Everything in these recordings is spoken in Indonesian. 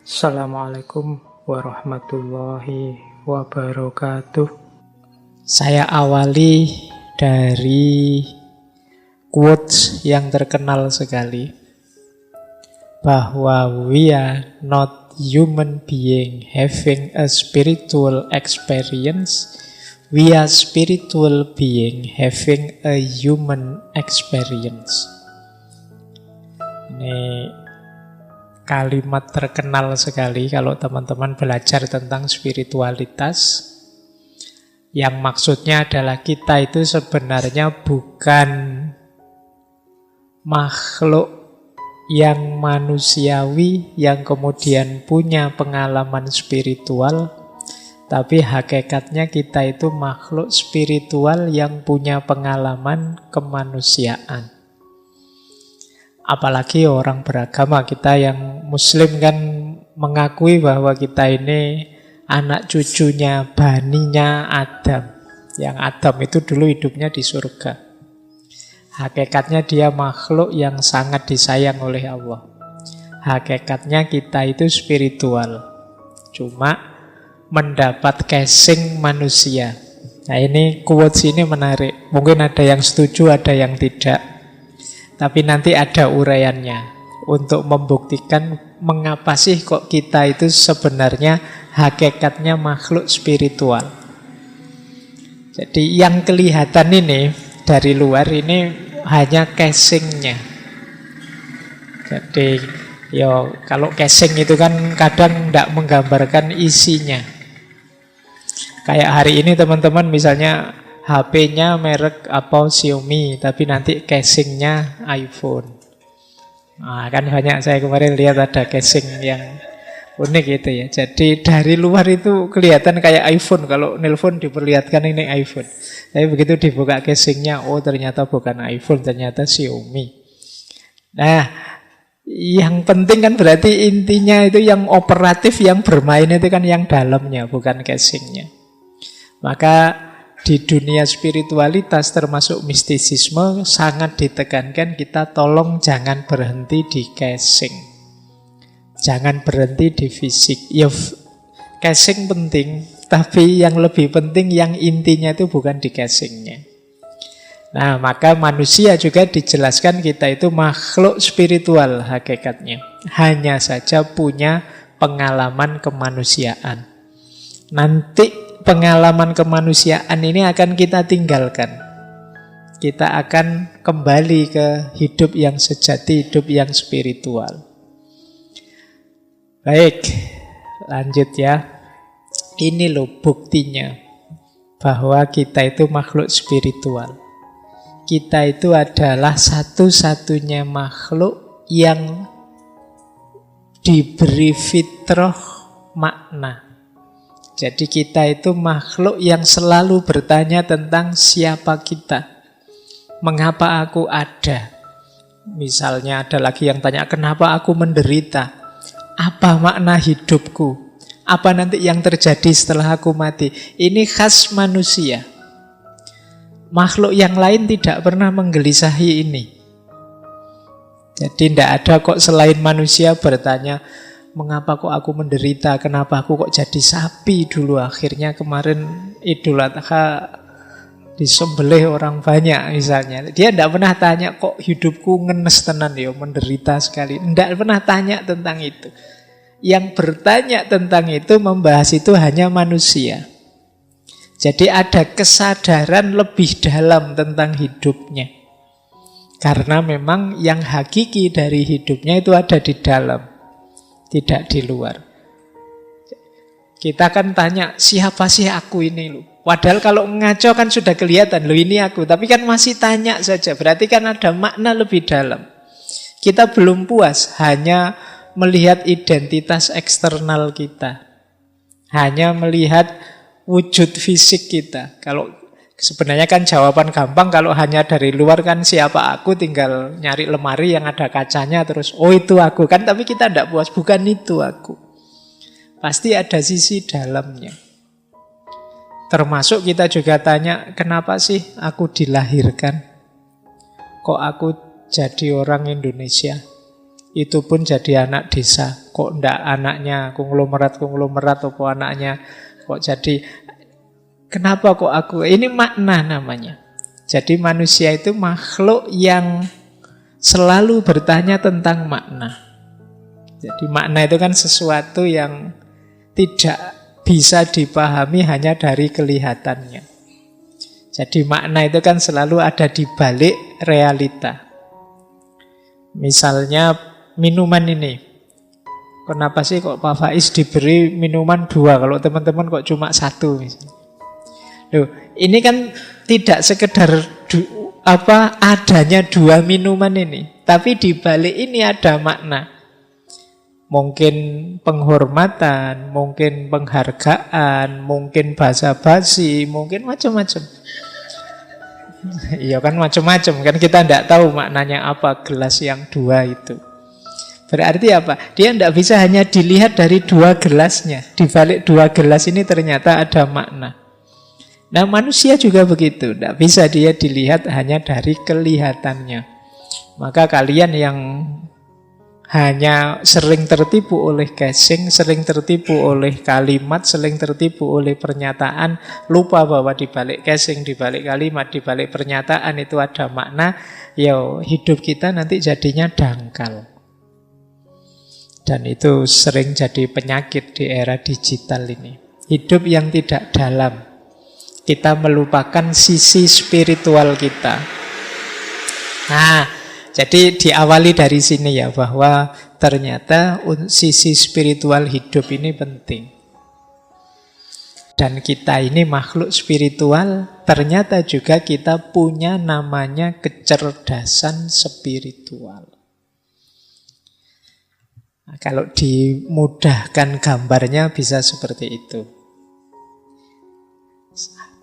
Assalamualaikum warahmatullahi wabarakatuh. Saya awali dari quotes yang terkenal sekali, bahwa we are not human being having a spiritual experience, we are spiritual being having a human experience. Ini kalimat terkenal sekali kalau teman-teman belajar tentang spiritualitas. Yang maksudnya adalah kita itu sebenarnya bukan makhluk yang manusiawi yang kemudian punya pengalaman spiritual, tapi hakikatnya kita itu makhluk spiritual yang punya pengalaman kemanusiaan. Apalagi orang beragama, kita yang muslim kan mengakui bahwa kita ini anak cucunya, baninya Adam. Yang Adam itu dulu hidupnya di surga. Hakikatnya dia makhluk yang sangat disayang oleh Allah. Hakikatnya kita itu spiritual, cuma mendapat casing manusia. Nah, ini quotes ini menarik. Mungkin ada yang setuju, ada yang tidak. Tapi nanti ada uraiannya untuk membuktikan mengapa sih kok kita itu sebenarnya hakikatnya makhluk spiritual. Jadi yang kelihatan ini dari luar ini hanya casingnya. Jadi kalau casing itu kan kadang tidak menggambarkan isinya. Kayak hari ini teman-teman misalnya HP-nya merek apa Xiaomi, tapi nanti casingnya iPhone. Nah, kan banyak, saya kemarin lihat ada casing yang unik gitu ya. Jadi dari luar itu kelihatan kayak iPhone. Kalau nelpon diperlihatkan ini iPhone. Tapi begitu dibuka casingnya, oh ternyata bukan iPhone, ternyata Xiaomi. Nah, yang penting kan berarti intinya itu yang operatif, yang bermain itu kan yang dalamnya, bukan casingnya. Maka di dunia spiritualitas termasuk mistisisme sangat ditekankan kita tolong jangan berhenti di casing. Jangan berhenti di fisik. Ya, casing penting, tapi yang lebih penting yang intinya itu bukan di casingnya. Nah, maka manusia juga dijelaskan kita itu makhluk spiritual hakikatnya. Hanya saja punya pengalaman kemanusiaan. Nanti pengalaman kemanusiaan ini akan kita tinggalkan. Kita akan kembali ke hidup yang sejati, hidup yang spiritual. Baik, lanjut ya. Ini loh buktinya bahwa kita itu makhluk spiritual. Kita itu adalah satu-satunya makhluk yang diberi fitrah makna. Jadi kita itu makhluk yang selalu bertanya tentang siapa kita. Mengapa aku ada? Misalnya ada lagi yang tanya, kenapa aku menderita? Apa makna hidupku? Apa nanti yang terjadi setelah aku mati? Ini khas manusia. Makhluk yang lain tidak pernah menggelisahi ini. Jadi tidak ada kok selain manusia bertanya, mengapa kok aku menderita? Kenapa aku kok jadi sapi dulu? Akhirnya kemarin Idul Adha disembelih orang banyak misalnya. Dia tidak pernah tanya kok hidupku ngenes tenan ya, menderita sekali. Tidak pernah tanya tentang itu. Yang bertanya tentang itu, membahas itu hanya manusia. Jadi ada kesadaran lebih dalam tentang hidupnya. Karena memang yang hakiki dari hidupnya itu ada di dalam, tidak di luar. Kita kan tanya, siapa sih aku ini loh? Padahal kalau ngaco kan sudah kelihatan, loh ini aku. Tapi kan masih tanya saja, berarti kan ada makna lebih dalam. Kita belum puas hanya melihat identitas eksternal kita. Hanya melihat wujud fisik kita. Kalau sebenarnya kan jawaban gampang, kalau hanya dari luar kan siapa aku, tinggal nyari lemari yang ada kacanya terus, oh itu aku kan. Tapi kita tidak puas, bukan itu aku. Pasti ada sisi dalamnya. Termasuk kita juga tanya, kenapa sih aku dilahirkan? Kok aku jadi orang Indonesia? Itu pun jadi anak desa. kok ndak anaknya konglomerat apa anaknya kok jadi, kenapa kok aku, ini makna namanya. Jadi manusia itu makhluk yang selalu bertanya tentang makna. Jadi makna itu kan sesuatu yang tidak bisa dipahami hanya dari kelihatannya. Jadi makna itu kan selalu ada di balik realita. Misalnya minuman ini, kenapa sih kok Pak Faiz diberi minuman 2, kalau teman-teman kok cuma 1 misalnya. Loh, ini kan tidak sekedar adanya 2 minuman ini, tapi di balik ini ada makna. Mungkin penghormatan, mungkin penghargaan, mungkin basa-basi, mungkin macam-macam. Iya kan macam-macam, kan kita tidak tahu maknanya apa gelas yang 2 itu. Berarti apa? Dia tidak bisa hanya dilihat dari 2 gelasnya. Di balik 2 gelas ini ternyata ada makna. Nah manusia juga begitu, tidak bisa dia dilihat hanya dari kelihatannya. Maka kalian yang hanya sering tertipu oleh casing, sering tertipu oleh kalimat, sering tertipu oleh pernyataan, lupa bahwa di balik casing, di balik kalimat, di balik pernyataan itu ada makna, ya hidup kita nanti jadinya dangkal. Dan itu sering jadi penyakit di era digital ini. Hidup yang tidak dalam. Kita melupakan sisi spiritual kita. Nah, jadi diawali dari sini ya, bahwa ternyata sisi spiritual hidup ini penting. Dan kita ini makhluk spiritual, ternyata juga kita punya namanya kecerdasan spiritual. Nah, kalau dimudahkan gambarnya bisa seperti itu.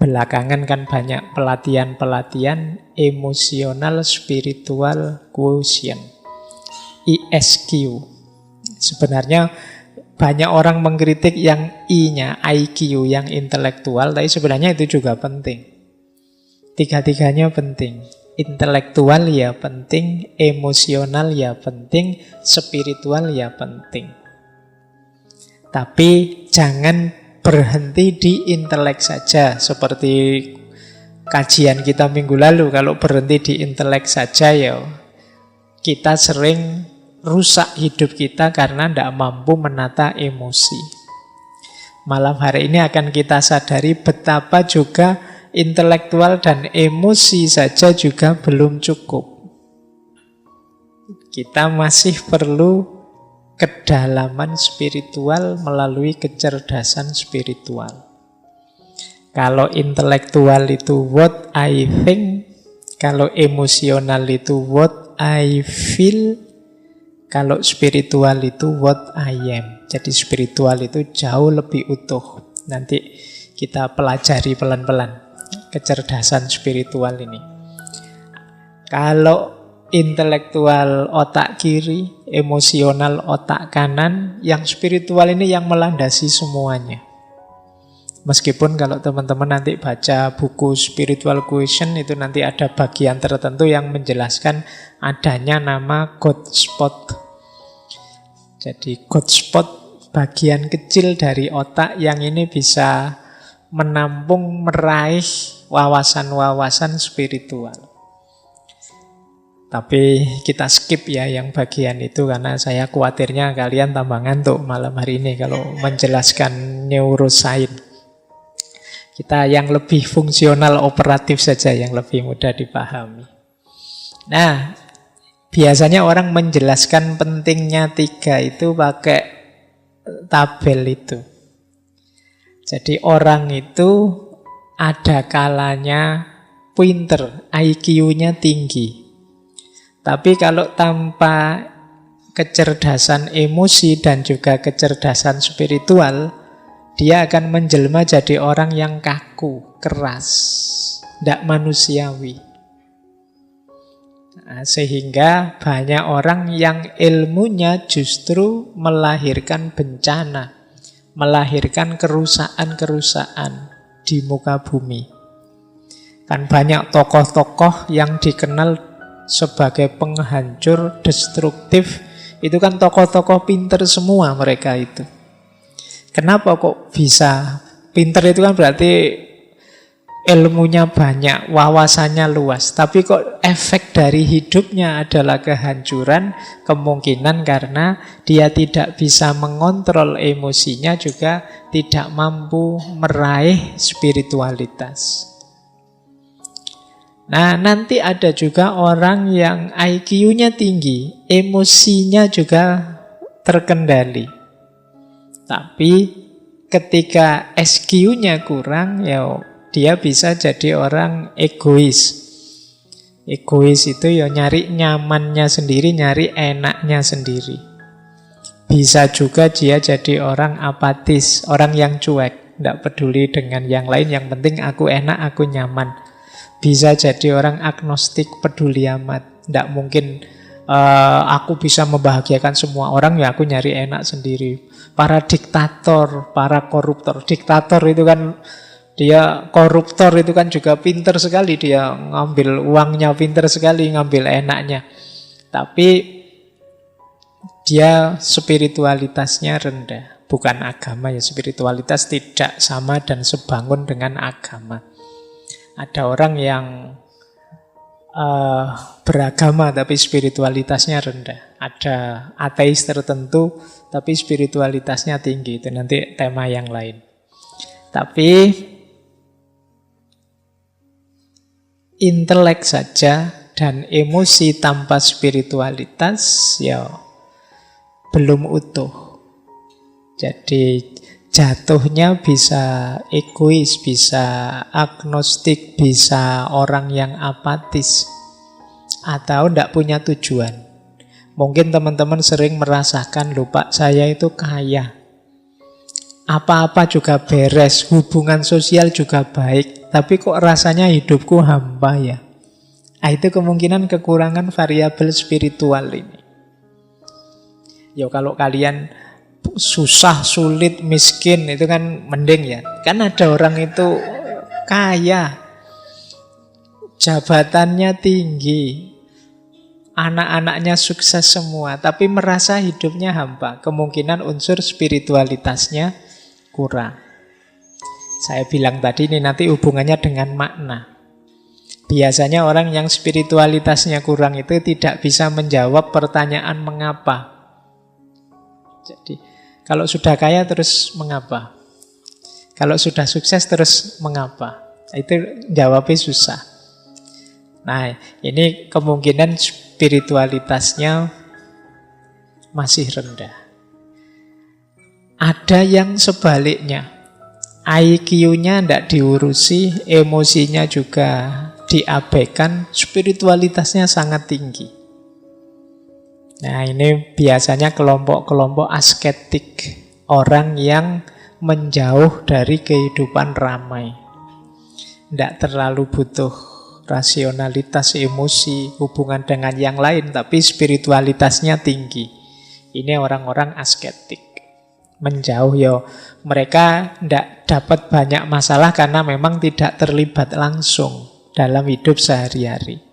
Belakangan kan banyak pelatihan-pelatihan emosional spiritual quotient, ESQ. Sebenarnya banyak orang mengkritik yang I-nya, IQ, yang intelektual, tapi sebenarnya itu juga penting. Tiga-tiganya penting. Intelektual ya penting, emosional ya penting, spiritual ya penting. Tapi jangan berhenti di intelek saja, seperti kajian kita minggu lalu. Kalau berhenti di intelek saja ya kita sering rusak hidup kita karena tidak mampu menata emosi. Malam hari ini akan kita sadari betapa juga intelektual dan emosi saja juga belum cukup. Kita masih perlu kedalaman spiritual melalui kecerdasan spiritual. Kalau intelektual itu what I think, kalau emosional itu what I feel, kalau spiritual itu what I am. Jadi spiritual itu jauh lebih utuh. Nanti kita pelajari pelan-pelan kecerdasan spiritual ini. Kalau intelektual otak kiri, emosional otak kanan, yang spiritual ini yang melandasi semuanya. Meskipun kalau teman-teman nanti baca buku Spiritual Quotient, itu nanti ada bagian tertentu yang menjelaskan adanya nama God spot. Jadi God spot bagian kecil dari otak yang ini bisa menampung, meraih wawasan-wawasan spiritual. Tapi kita skip ya yang bagian itu, karena saya khawatirnya kalian tambah ngantuk malam hari ini kalau menjelaskan neuroscience. Kita yang lebih fungsional operatif saja, yang lebih mudah dipahami. Nah, biasanya orang menjelaskan pentingnya 3 itu pakai tabel itu. Jadi orang itu ada kalanya pinter, IQ-nya tinggi. Tapi kalau tanpa kecerdasan emosi dan juga kecerdasan spiritual, dia akan menjelma jadi orang yang kaku, keras, tidak manusiawi. Nah, sehingga banyak orang yang ilmunya justru melahirkan bencana, melahirkan kerusakan-kerusakan di muka bumi. Kan banyak tokoh-tokoh yang dikenal sebagai penghancur, destruktif, Itu kan tokoh-tokoh pinter semua mereka itu. Kenapa kok bisa? Pinter itu kan berarti ilmunya banyak, wawasannya luas. Tapi kok efek dari hidupnya adalah kehancuran, kemungkinan karena dia tidak bisa mengontrol emosinya, juga tidak mampu meraih spiritualitas. Nah, nanti ada juga orang yang IQ-nya tinggi, emosinya juga terkendali. Tapi ketika SQ-nya kurang, ya dia bisa jadi orang egois. Egois itu ya nyari nyamannya sendiri, nyari enaknya sendiri. Bisa juga dia jadi orang apatis, orang yang cuek, tidak peduli dengan yang lain, yang penting aku enak, aku nyaman. Bisa jadi orang agnostik, peduli amat. Tidak mungkin aku bisa membahagiakan semua orang, ya aku nyari enak sendiri. Para diktator, para koruptor. Diktator itu kan, dia koruptor itu kan juga pinter sekali. Dia ngambil uangnya pinter sekali, ngambil enaknya. Tapi dia spiritualitasnya rendah. Bukan agama ya, spiritualitas tidak sama dan sebangun dengan agama. Ada orang yang beragama tapi spiritualitasnya rendah. Ada ateis tertentu tapi spiritualitasnya tinggi. Itu nanti tema yang lain. Tapi intelek saja dan emosi tanpa spiritualitas ya belum utuh. Jadi jatuhnya bisa egois, bisa agnostik, bisa orang yang apatis, atau tidak punya tujuan. Mungkin teman-teman sering merasakan, loh Pak, saya itu kaya, apa-apa juga beres, hubungan sosial juga baik, tapi kok rasanya hidupku hampa ya. Nah, itu kemungkinan kekurangan variabel spiritual ini. Ya kalau kalian susah, sulit, miskin, itu kan mending ya. Kan ada orang itu kaya, jabatannya tinggi, anak-anaknya sukses semua, tapi merasa hidupnya hampa. Kemungkinan unsur spiritualitasnya kurang. Saya bilang tadi ini nanti hubungannya dengan makna. Biasanya orang yang spiritualitasnya kurang itu tidak bisa menjawab pertanyaan mengapa. Jadi kalau sudah kaya terus mengapa? Kalau sudah sukses terus mengapa? Itu jawabnya susah. Nah, ini kemungkinan spiritualitasnya masih rendah. Ada yang sebaliknya. IQ-nya tidak diurusi, emosinya juga diabaikan, spiritualitasnya sangat tinggi. Nah, ini biasanya kelompok-kelompok asketik, orang yang menjauh dari kehidupan ramai. Tidak terlalu butuh rasionalitas, emosi, hubungan dengan yang lain, tapi spiritualitasnya tinggi. Ini orang-orang asketik. Menjauh ya, mereka tidak dapat banyak masalah karena memang tidak terlibat langsung dalam hidup sehari-hari.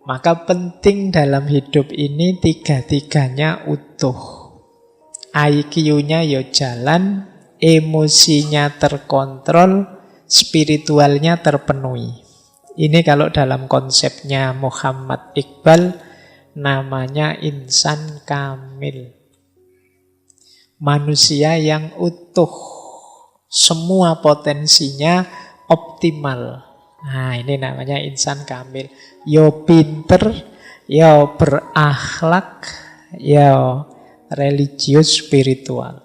Maka penting dalam hidup ini tiga-tiganya utuh. IQ-nya ya jalan, emosinya terkontrol, spiritualnya terpenuhi. Ini kalau dalam konsepnya Muhammad Iqbal namanya insan kamil. Manusia yang utuh, semua potensinya optimal. Nah, ini namanya insan kamil. Yo pinter, yo berakhlak, yo religius spiritual.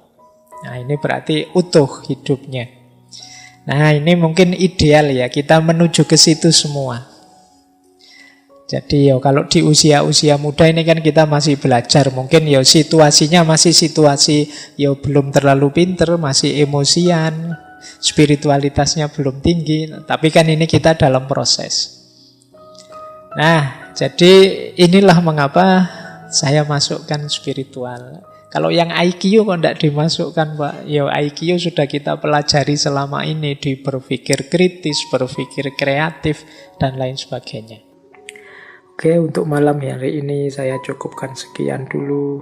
Nah, ini berarti utuh hidupnya. Nah, ini mungkin ideal ya, kita menuju ke situ semua. Jadi ya kalau di usia-usia muda ini kan kita masih belajar. Mungkin ya situasinya masih situasi ya belum terlalu pinter, masih emosian, spiritualitasnya belum tinggi. Tapi kan ini kita dalam proses. Nah, jadi inilah mengapa saya masukkan spiritual. Kalau yang IQ kok tidak dimasukkan, Pak? Ya IQ sudah kita pelajari selama ini di berpikir kritis, berpikir kreatif, dan lain sebagainya. Oke, untuk malam hari ini saya cukupkan sekian dulu.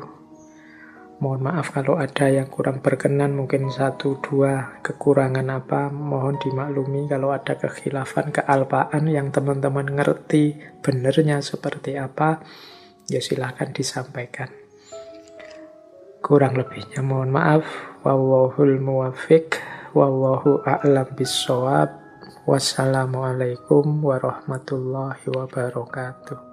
Mohon maaf kalau ada yang kurang berkenan, mungkin satu dua kekurangan apa, mohon dimaklumi. Kalau ada kekhilafan, kealpaan yang teman-teman ngerti benernya seperti apa, ya silahkan disampaikan. Kurang lebihnya mohon maaf. Wallahul muwaffiq, wallahu a'lam bissawab. Wassalamualaikum warahmatullahi wabarakatuh.